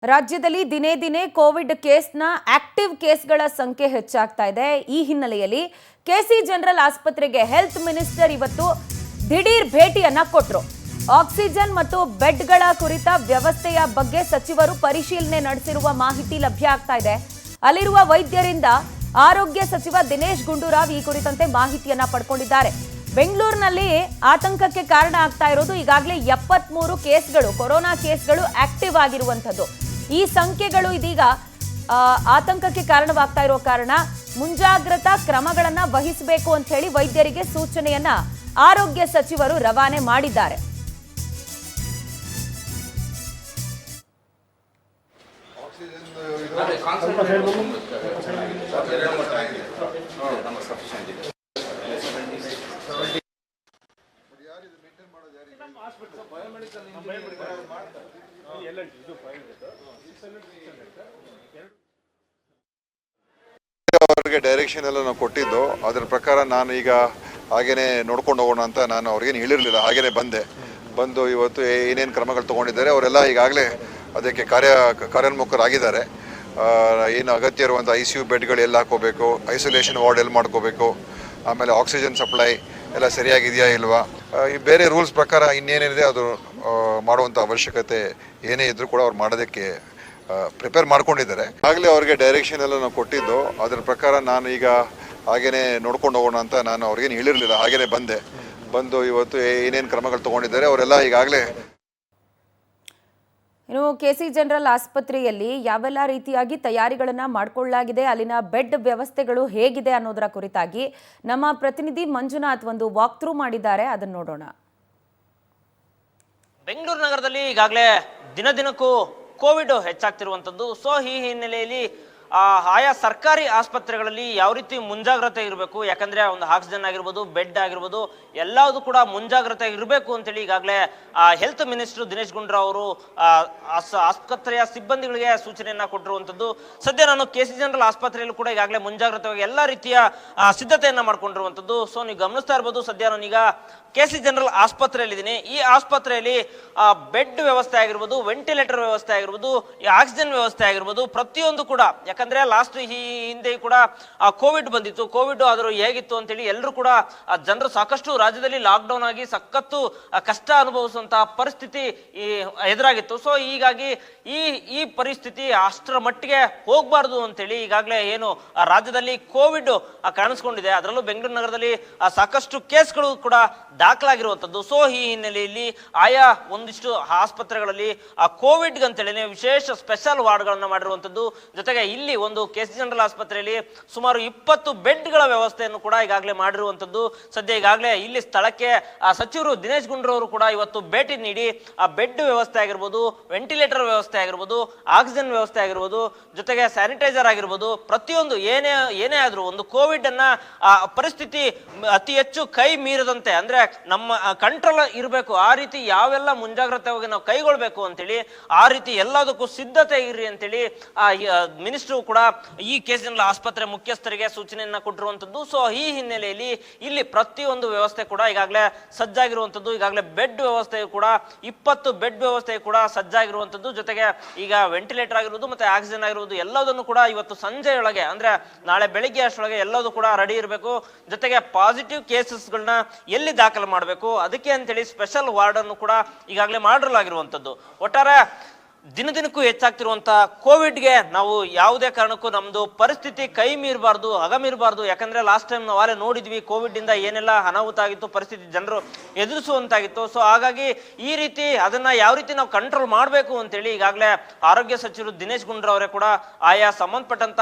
ರಾಜ್ಯದಲ್ಲಿ ದಿನೇ ದಿನೇ ಕೋವಿಡ್ ಕೇಸ್ನ ಆಕ್ಟಿವ್ ಕೇಸ್ಗಳ ಸಂಖ್ಯೆ ಹೆಚ್ಚಾಗ್ತಾ ಇದೆ. ಈ ಹಿನ್ನೆಲೆಯಲ್ಲಿ ಕೆಸಿ ಜನರಲ್ ಆಸ್ಪತ್ರೆಗೆ ಹೆಲ್ತ್ ಮಿನಿಸ್ಟರ್ ಇವತ್ತು ದಿಢೀರ್ ಭೇಟಿಯನ್ನ ಕೊಟ್ಟರು. ಆಕ್ಸಿಜನ್ ಮತ್ತು ಬೆಡ್ಗಳ ಕುರಿತ ವ್ಯವಸ್ಥೆಯ ಬಗ್ಗೆ ಸಚಿವರು ಪರಿಶೀಲನೆ ನಡೆಸಿರುವ ಮಾಹಿತಿ ಲಭ್ಯ ಆಗ್ತಾ ಇದೆ. ಅಲ್ಲಿರುವ ವೈದ್ಯರಿಂದ ಆರೋಗ್ಯ ಸಚಿವ ದಿನೇಶ್ ಗುಂಡೂರಾವ್ ಈ ಕುರಿತಂತೆ ಮಾಹಿತಿಯನ್ನ ಪಡ್ಕೊಂಡಿದ್ದಾರೆ. ಬೆಂಗಳೂರಿನಲ್ಲಿ ಆತಂಕಕ್ಕೆ ಕಾರಣ ಆಗ್ತಾ ಇರೋದು ಈಗಾಗಲೇ 73 ಕೇಸ್ಗಳು, ಕೊರೋನಾ ಕೇಸ್ಗಳು ಆಕ್ಟಿವ್ ಆಗಿರುವಂತದ್ದು. ಈ ಸಂಖ್ಯೆಗಳು ಇದೀಗ ಆತಂಕಕ್ಕೆ ಕಾರಣವಾಗ್ತಾ ಇರೋ ಕಾರಣ ಮುಂಜಾಗ್ರತಾ ಕ್ರಮಗಳನ್ನ ವಹಿಸಬೇಕು ಅಂತ ಹೇಳಿ ವೈದ್ಯರಿಗೆ ಸೂಚನೆಯನ್ನ ಆರೋಗ್ಯ ಸಚಿವರು ರವಾನೆ ಮಾಡಿದ್ದಾರೆ. ಅವರಿಗೆ ಡೈರೆಕ್ಷನ್ ಎಲ್ಲ ನಾವು ಕೊಟ್ಟಿದ್ದು, ಅದರ ಪ್ರಕಾರ ನಾನು ಈಗ ಹಾಗೇನೆ ನೋಡ್ಕೊಂಡು ಹೋಗೋಣ ಅಂತ ನಾನು ಅವ್ರಿಗೇನು ಹೇಳಿರಲಿಲ್ಲ. ಹಾಗೇನೆ ಬಂದು ಇವತ್ತು ಏನೇನು ಕ್ರಮಗಳು ತೊಗೊಂಡಿದ್ದಾರೆ ಅವರೆಲ್ಲ ಈಗಾಗಲೇ ಅದಕ್ಕೆ ಕಾರ್ಯೋನ್ಮುಖರಾಗಿದ್ದಾರೆ. ಏನು ಅಗತ್ಯ ಇರುವಂಥ ICU ಬೆಡ್ಗಳು ಎಲ್ಲ ಹಾಕೋಬೇಕು, ಐಸೋಲೇಷನ್ ವಾರ್ಡ್ ಎಲ್ಲಿ ಮಾಡ್ಕೋಬೇಕು, ಆಮೇಲೆ ಆಕ್ಸಿಜನ್ ಸಪ್ಲೈ ಎಲ್ಲ ಸರಿಯಾಗಿದೆಯಾ ಇಲ್ವಾ, ಈ ಬೇರೆ ರೂಲ್ಸ್ ಪ್ರಕಾರ ಇನ್ನೇನಿದೆ ಅದು ಮಾಡುವಂಥ ಅವಶ್ಯಕತೆ ಏನೇ ಇದ್ರೂ ಕೂಡ ಅವ್ರು ಮಾಡೋದಕ್ಕೆ ಪ್ರಿಪೇರ್ ಮಾಡ್ಕೊಂಡಿದ್ದಾರೆ. ಆಗಲೇ ಅವ್ರಿಗೆ ಡೈರೆಕ್ಷನ್ ಎಲ್ಲ ನಾವು ಕೊಟ್ಟಿದ್ದು, ಅದರ ಪ್ರಕಾರ ನಾನು ಈಗ ಹಾಗೇನೆ ನೋಡ್ಕೊಂಡು ಹೋಗೋಣ ಅಂತ ನಾನು ಅವ್ರಿಗೇನು ಹೇಳಿರಲಿಲ್ಲ. ಹಾಗೇನೆ ಬಂದು ಇವತ್ತು ಏನೇನು ಕ್ರಮಗಳು ತೊಗೊಂಡಿದ್ದಾರೆ ಅವರೆಲ್ಲ ಈಗಾಗಲೇ. ಇನ್ನು ಕೆಸಿ ಜನರಲ್ ಆಸ್ಪತ್ರೆಯಲ್ಲಿ ಯಾವೆಲ್ಲ ರೀತಿಯಾಗಿ ತಯಾರಿಗಳನ್ನು ಮಾಡಿಕೊಳ್ಳಲಾಗಿದೆ, ಅಲ್ಲಿನ ಬೆಡ್ ವ್ಯವಸ್ಥೆಗಳು ಹೇಗಿದೆ ಅನ್ನೋದರ ಕುರಿತಾಗಿ ನಮ್ಮ ಪ್ರತಿನಿಧಿ ಮಂಜುನಾಥ್ ಒಂದು ವಾಕ್ ಥ್ರೂ ಮಾಡಿದ್ದಾರೆ. ಅದನ್ನು ನೋಡೋಣ. ಬೆಂಗಳೂರು ನಗರದಲ್ಲಿ ಈಗಾಗಲೇ ದಿನಕ್ಕೂ ಕೋವಿಡ್ ಹೆಚ್ಚಾಗ್ತಿರುವಂಥದ್ದು. ಸೊ ಈ ಹಿನ್ನೆಲೆಯಲ್ಲಿ ಆಯಾ ಸರ್ಕಾರಿ ಆಸ್ಪತ್ರೆಗಳಲ್ಲಿ ಯಾವ ರೀತಿ ಮುಂಜಾಗ್ರತೆ ಇರಬೇಕು, ಯಾಕಂದ್ರೆ ಒಂದು ಆಕ್ಸಿಜನ್ ಆಗಿರ್ಬೋದು, ಬೆಡ್ ಆಗಿರ್ಬೋದು, ಎಲ್ಲದೂ ಕೂಡ ಮುಂಜಾಗ್ರತೆ ಇರಬೇಕು ಅಂತೇಳಿ ಈಗಾಗಲೇ ಹೆಲ್ತ್ ಮಿನಿಸ್ಟರ್ ದಿನೇಶ್ ಗುಂಡೂರಾವ್ ಅವರು ಆಸ್ಪತ್ರೆಯ ಸಿಬ್ಬಂದಿಗಳಿಗೆ ಸೂಚನೆಯನ್ನ ಕೊಟ್ಟಿರುವಂಥದ್ದು. ಸದ್ಯ ನಾನು ಕೆಸಿ ಜನರಲ್ ಆಸ್ಪತ್ರೆಯಲ್ಲೂ ಕೂಡ ಈಗಾಗಲೇ ಮುಂಜಾಗ್ರತೆಯಾಗಿ ಎಲ್ಲ ರೀತಿಯ ಸಿದ್ಧತೆಯನ್ನ ಮಾಡ್ಕೊಂಡಿರುವಂಥದ್ದು. ಸೊ ನೀವು ಗಮನಿಸ್ತಾ ಇರ್ಬೋದು, ಸದ್ಯ ನಾನೀಗ ಕೆಸಿ ಜನರಲ್ ಆಸ್ಪತ್ರೆಯಲ್ಲಿದ್ದೀನಿ. ಈ ಆಸ್ಪತ್ರೆಯಲ್ಲಿ ಬೆಡ್ ವ್ಯವಸ್ಥೆ ಆಗಿರ್ಬೋದು, ವೆಂಟಿಲೇಟರ್ ವ್ಯವಸ್ಥೆ ಆಗಿರ್ಬೋದು, ಆಕ್ಸಿಜನ್ ವ್ಯವಸ್ಥೆ ಆಗಿರ್ಬೋದು, ಪ್ರತಿಯೊಂದು ಕೂಡ, ಯಾಕಂದ್ರೆ ಲಾಸ್ಟ್ ಈ ಹಿಂದೆ ಕೂಡ ಕೋವಿಡ್ ಬಂದಿತ್ತು. ಕೋವಿಡ್ ಆದರೂ ಹೇಗಿತ್ತು ಅಂತೇಳಿ ಎಲ್ಲರೂ ಕೂಡ ಜನರು ಸಾಕಷ್ಟು ರಾಜ್ಯದಲ್ಲಿ ಲಾಕ್ಡೌನ್ ಆಗಿ ಸಖತ್ತು ಕಷ್ಟ ಅನುಭವಿಸುವಂತಹ ಪರಿಸ್ಥಿತಿ ಎದುರಾಗಿತ್ತು. ಸೊ ಹೀಗಾಗಿ ಈ ಪರಿಸ್ಥಿತಿ ಅಷ್ಟರ ಮಟ್ಟಿಗೆ ಹೋಗ್ಬಾರ್ದು ಅಂತೇಳಿ ಈಗಾಗಲೇ ಏನು ರಾಜ್ಯದಲ್ಲಿ ಕೋವಿಡ್ ಕಾಣಿಸ್ಕೊಂಡಿದೆ, ಅದರಲ್ಲೂ ಬೆಂಗಳೂರು ನಗರದಲ್ಲಿ ಸಾಕಷ್ಟು ಕೇಸ್ಗಳು ಕೂಡ ದಾಖಲಾಗಿರುವಂಥದ್ದು. ಸೊ ಈ ಹಿನ್ನೆಲೆಯಲ್ಲಿ ಆಯಾ ಒಂದಿಷ್ಟು ಆಸ್ಪತ್ರೆಗಳಲ್ಲಿ ಕೋವಿಡ್ ಅಂತೇಳಿ ವಿಶೇಷ ಸ್ಪೆಷಲ್ ವಾರ್ಡ್ಗಳನ್ನ ಮಾಡಿರುವಂಥದ್ದು. ಜೊತೆಗೆ ಇಲ್ಲಿ ಒಂದು ಕೆಸಿ ಜನರಲ್ ಆಸ್ಪತ್ರೆಯಲ್ಲಿ ಸುಮಾರು 20 ಬೆಡ್ಗಳ ವ್ಯವಸ್ಥೆಯನ್ನು ಕೂಡ ಈಗಾಗಲೇ ಮಾಡಿರುವಂಥದ್ದು. ಸದ್ಯ ಈಗಾಗಲೇ ಇಲ್ಲಿ ಸ್ಥಳಕ್ಕೆ ಸಚಿವರು ದಿನೇಶ್ ಗುಂಡೂರಾವ್ ಅವರು ಕೂಡ ಇವತ್ತು ಭೇಟಿ ನೀಡಿ ಆ ಬೆಡ್ ವ್ಯವಸ್ಥೆ ಆಗಿರ್ಬೋದು, ವೆಂಟಿಲೇಟರ್ ವ್ಯವಸ್ಥೆ ಆಗಿರ್ಬೋದು, ಆಕ್ಸಿಜನ್ ವ್ಯವಸ್ಥೆ ಆಗಿರ್ಬೋದು, ಜೊತೆಗೆ ಸ್ಯಾನಿಟೈಸರ್ ಆಗಿರ್ಬೋದು, ಪ್ರತಿಯೊಂದು ಏನೇ ಆದ್ರೂ ಒಂದು ಕೋವಿಡ್ ಅನ್ನ ಪರಿಸ್ಥಿತಿ ಅತಿ ಹೆಚ್ಚು ಕೈ ಮೀರದಂತೆ, ಅಂದ್ರೆ ನಮ್ಮ ಕಂಟ್ರೋಲ್ ಇರಬೇಕು, ಆ ರೀತಿ ಯಾವೆಲ್ಲ ಮುಂಜಾಗ್ರತೆಯಾಗಿ ನಾವು ಕೈಗೊಳ್ಬೇಕು ಅಂತೇಳಿ ಆ ರೀತಿ ಎಲ್ಲದಕ್ಕೂ ಸಿದ್ಧತೆ ಇರ್ರಿ ಅಂತೇಳಿ ಮಿನಿಸ್ಟರ್ ಕೂಡ ಈ ಕೆಸಿ ಜನರಲ್ ಆಸ್ಪತ್ರೆ ಮುಖ್ಯಸ್ಥರಿಗೆ ಸೂಚನೆಯನ್ನ ಕೊಟ್ಟಿರುವಂತದ್ದು. ಸೊ ಈ ಹಿನ್ನೆಲೆಯಲ್ಲಿ ಇಲ್ಲಿ ಪ್ರತಿಯೊಂದು ವ್ಯವಸ್ಥೆ ಕೂಡ ಈಗಾಗಲೇ ಸಜ್ಜಾಗಿರುವಂತದ್ದು. ಈಗಾಗಲೇ ಬೆಡ್ ವ್ಯವಸ್ಥೆ ಕೂಡ 20 ಬೆಡ್ ವ್ಯವಸ್ಥೆ ಕೂಡ ಸಜ್ಜಾಗಿರುವಂತದ್ದು. ಜೊತೆಗೆ ಈಗ ವೆಂಟಿಲೇಟರ್ ಆಗಿರುವುದು ಮತ್ತೆ ಆಕ್ಸಿಜನ್ ಆಗಿರುವುದು ಎಲ್ಲದನ್ನು ಕೂಡ ಇವತ್ತು ಸಂಜೆಯೊಳಗೆ, ಅಂದ್ರೆ ನಾಳೆ ಬೆಳಿಗ್ಗೆ ಅಷ್ಟೊಳಗೆ ಎಲ್ಲದೂ ಕೂಡ ರೆಡಿ ಇರಬೇಕು. ಜೊತೆಗೆ ಪಾಸಿಟಿವ್ ಕೇಸಸ್ಗಳನ್ನ ಎಲ್ಲಿ ದಾಖಲು ಮಾಡಬೇಕು ಅದಕ್ಕೆ ಅಂತೇಳಿ ಸ್ಪೆಷಲ್ ವಾರ್ಡ್ ಅನ್ನು ಕೂಡ ಈಗಾಗಲೇ ಮಾಡಿರಲಾಗಿರುವಂತದ್ದು. ಒಟ್ಟಾರೆ ದಿನಕ್ಕೂ ಹೆಚ್ಚಾಗ್ತಿರುವಂತಹ ಕೋವಿಡ್ಗೆ ನಾವು ಯಾವುದೇ ಕಾರಣಕ್ಕೂ ನಮ್ದು ಪರಿಸ್ಥಿತಿ ಕೈ ಮೀರಬಾರ್ದು, ಅಗಮೀರಬಾರ್ದು. ಯಾಕಂದ್ರೆ ಲಾಸ್ಟ್ ಟೈಮ್ ನಾವು ಅಲ್ಲೇ ನೋಡಿದ್ವಿ ಕೋವಿಡ್ ಇಂದ ಏನೆಲ್ಲ ಅನಾಹುತ ಆಗಿತ್ತು, ಪರಿಸ್ಥಿತಿ ಜನರು ಎದುರಿಸುವಂತಾಗಿತ್ತು. ಸೊ ಹಾಗಾಗಿ ಈ ರೀತಿ ಅದನ್ನ ಯಾವ ರೀತಿ ನಾವು ಕಂಟ್ರೋಲ್ ಮಾಡಬೇಕು ಅಂತೇಳಿ ಈಗಾಗಲೇ ಆರೋಗ್ಯ ಸಚಿವರು ದಿನೇಶ್ ಗುಂಡೂರಾವ್ ಅವರೇ ಕೂಡ ಆಯಾ ಸಂಬಂಧಪಟ್ಟಂತ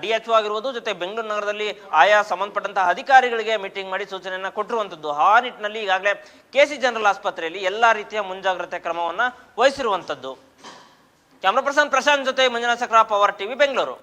DHO ಆಗಿರ್ಬೋದು, ಜೊತೆ ಬೆಂಗಳೂರು ನಗರದಲ್ಲಿ ಆಯಾ ಸಂಬಂಧಪಟ್ಟಂತ ಅಧಿಕಾರಿಗಳಿಗೆ ಮೀಟಿಂಗ್ ಮಾಡಿ ಸೂಚನೆಯನ್ನ ಕೊಟ್ಟಿರುವಂತದ್ದು. ಆ ನಿಟ್ಟಿನಲ್ಲಿ ಈಗಾಗಲೇ ಕೆಸಿ ಜನರಲ್ ಆಸ್ಪತ್ರೆಯಲ್ಲಿ ಎಲ್ಲಾ ರೀತಿಯ ಮುಂಜಾಗ್ರತೆ ಕ್ರಮವನ್ನ ವಹಿಸಿರುವಂತದ್ದು. ಕ್ಯಾಮರಾ ಪರ್ಸನ್ ಪ್ರಶಾಂತ್ ಜೊತೆ ಮಂಜುನಾಥ್ ಸಕ್ರ, ಪವರ್ ಟಿವಿ, ಬೆಂಗಳೂರು.